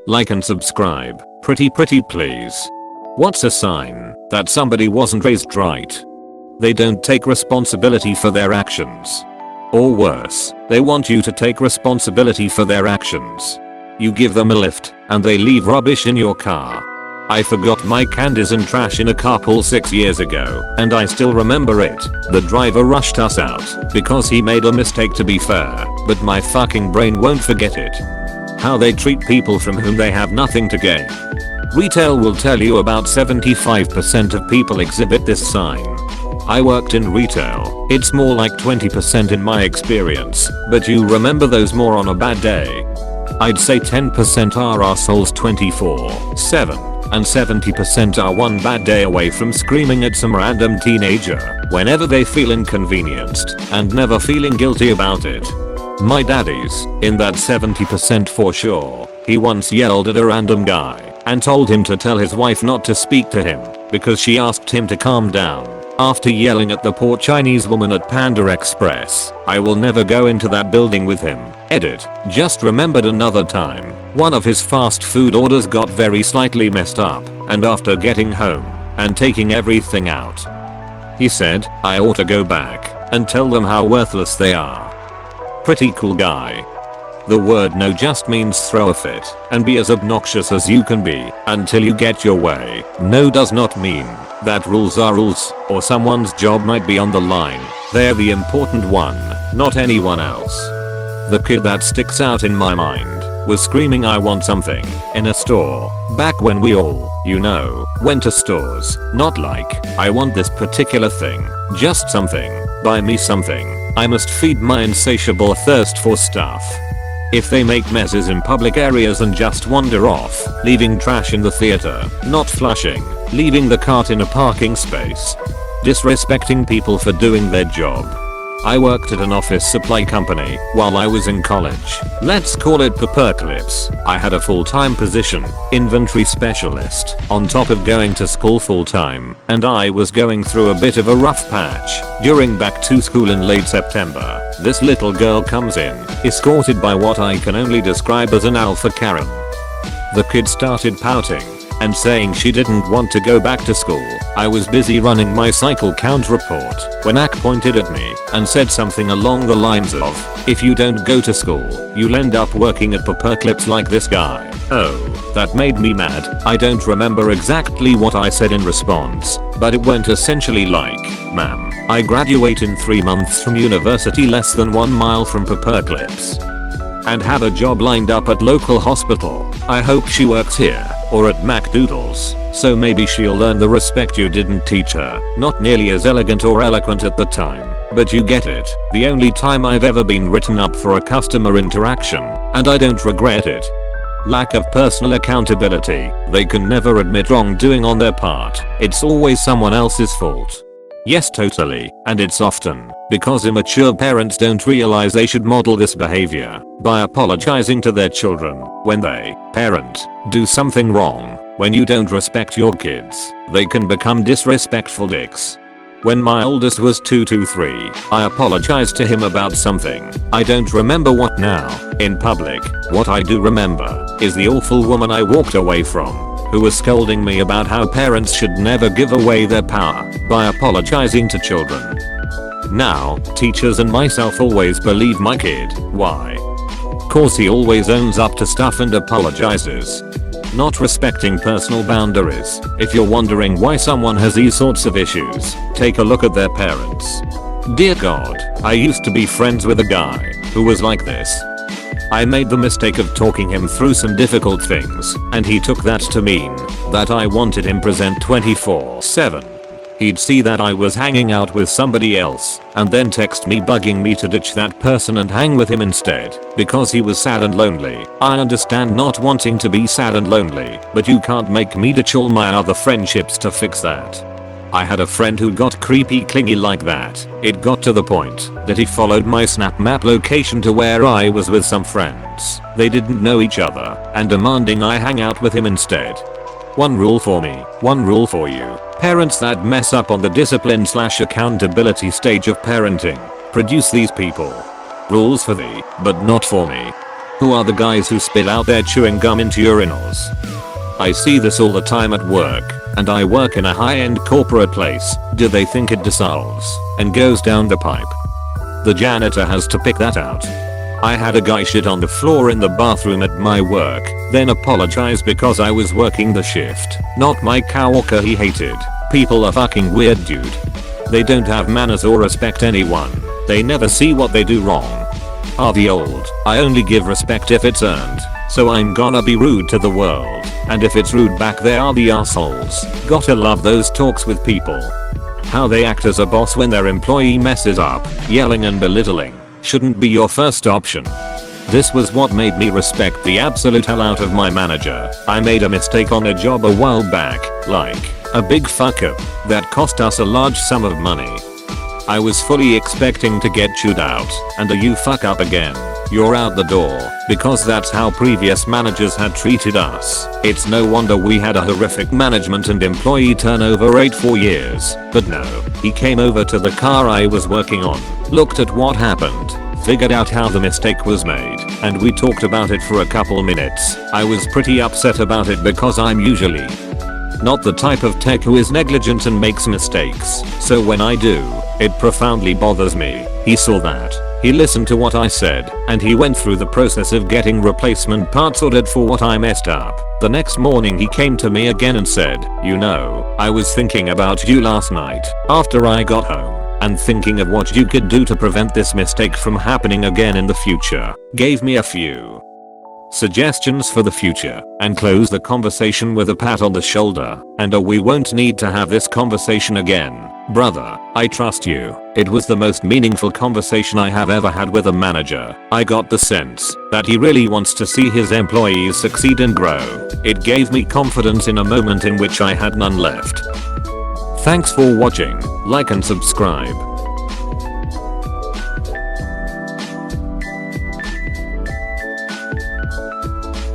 Like and subscribe. Pretty please. What's a sign that somebody wasn't raised right? They don't take responsibility for their actions. Or worse, they want you to take responsibility for their actions. You give them a lift, and they leave rubbish in your car. I forgot my candies and trash in a carpool 6 years ago, and I still remember it. The driver rushed us out because he made a mistake, to be fair, but my fucking brain won't forget it. How they treat people from whom they have nothing to gain. Retail will tell you about 75% of people exhibit this sign. I worked in retail. It's more like 20% in my experience, but you remember those more on a bad day. I'd say 10% are assholes 24/7, and 70% are one bad day away from screaming at some random teenager whenever they feel inconvenienced and never feeling guilty about it. My daddy's in that 70% for sure. He once yelled at a random guy and told him to tell his wife not to speak to him because she asked him to calm down. After yelling at the poor Chinese woman at Panda Express, I will never go into that building with him. Edit. Just remembered another time. One of his fast food orders got very slightly messed up, and after getting home and taking everything out, he said, I ought to go back and tell them how worthless they are. Pretty cool guy. The word no just means throw a fit and be as obnoxious as you can be until you get your way. No does not mean that rules are rules or someone's job might be on the line. They're the important one, not anyone else. The kid that sticks out in my mind was screaming I want something in a store back when we all, went to stores. Not like I want this particular thing, just something. Buy me something. I must feed my insatiable thirst for stuff. If they make messes in public areas and just wander off, leaving trash in the theater, not flushing, leaving the cart in a parking space, disrespecting people for doing their job. I worked at an office supply company while I was in college. Let's call it Paperclips. I had a full-time position, inventory specialist, on top of going to school full-time, and I was going through a bit of a rough patch. During back to school in late September, this little girl comes in, escorted by what I can only describe as an alpha Karen. The kid started pouting and saying she didn't want to go back to school. I was busy running my cycle count report when AK pointed at me and said something along the lines of, if you don't go to school, you'll end up working at Paperclips like this guy. Oh, that made me mad. I don't remember exactly what I said in response, but it went essentially like, ma'am, I graduate in 3 months from university less than 1 mile from Paperclips and have a job lined up at local hospital. I hope she works here or at McDoodles, so maybe she'll learn the respect you didn't teach her. Not nearly as elegant or eloquent at the time, but you get it. The only time I've ever been written up for a customer interaction, and I don't regret it. Lack of personal accountability. They can never admit wrongdoing on their part. It's always someone else's fault. Yes, totally, and it's often because immature parents don't realize they should model this behavior by apologizing to their children when they, parent, do something wrong. When you don't respect your kids, they can become disrespectful dicks. When my oldest was 2 to 3, I apologized to him about something. I don't remember what now, in public. What I do remember is the awful woman I walked away from, who was scolding me about how parents should never give away their power by apologizing to children. Now, teachers and myself always believe my kid. Why? Cause he always owns up to stuff and apologizes. Not respecting personal boundaries. If you're wondering why someone has these sorts of issues, take a look at their parents. Dear God, I used to be friends with a guy who was like this. I made the mistake of talking him through some difficult things, and he took that to mean that I wanted him present 24/7. He'd see that I was hanging out with somebody else, and then text me bugging me to ditch that person and hang with him instead, because he was sad and lonely. I understand not wanting to be sad and lonely, but you can't make me ditch all my other friendships to fix that. I had a friend who got creepy clingy like that. It got to the point that he followed my Snap Map location to where I was with some friends. They didn't know each other, and demanding I hang out with him instead. One rule for me, one rule for you. Parents that mess up on the discipline/accountability stage of parenting, produce these people. Rules for thee, but not for me. Who are the guys who spit out their chewing gum into urinals? I see this all the time at work, and I work in a high-end corporate place. Do they think it dissolves and goes down the pipe? The janitor has to pick that out. I had a guy shit on the floor in the bathroom at my work, then apologize because I was working the shift. Not my coworker he hated. People are fucking weird, dude. They don't have manners or respect anyone. They never see what they do wrong. Are the old, I only give respect if it's earned. So I'm gonna be rude to the world. And if it's rude back, they are the assholes. Gotta love those talks with people. How they act as a boss when their employee messes up, yelling and belittling, shouldn't be your first option. This was what made me respect the absolute hell out of my manager. I made a mistake on a job a while back, like a big fuck up that cost us a large sum of money. I was fully expecting to get chewed out, and you fuck up again, you're out the door, because that's how previous managers had treated us. It's no wonder we had a horrific management and employee turnover rate for years. But no, he came over to the car I was working on, looked at what happened, figured out how the mistake was made, and we talked about it for a couple minutes. I was pretty upset about it because I'm usually not the type of tech who is negligent and makes mistakes, so when I do, it profoundly bothers me. He saw that, he listened to what I said, and he went through the process of getting replacement parts ordered for what I messed up. The next morning he came to me again and said, "You know, I was thinking about you last night after I got home, and thinking of what you could do to prevent this mistake from happening again in the future." Gave me a few suggestions for the future, and closed the conversation with a pat on the shoulder, and we won't need to have this conversation again. Brother, I trust you. It was the most meaningful conversation I have ever had with a manager. I got the sense that he really wants to see his employees succeed and grow. It gave me confidence in a moment in which I had none left. Thanks for watching, like and subscribe.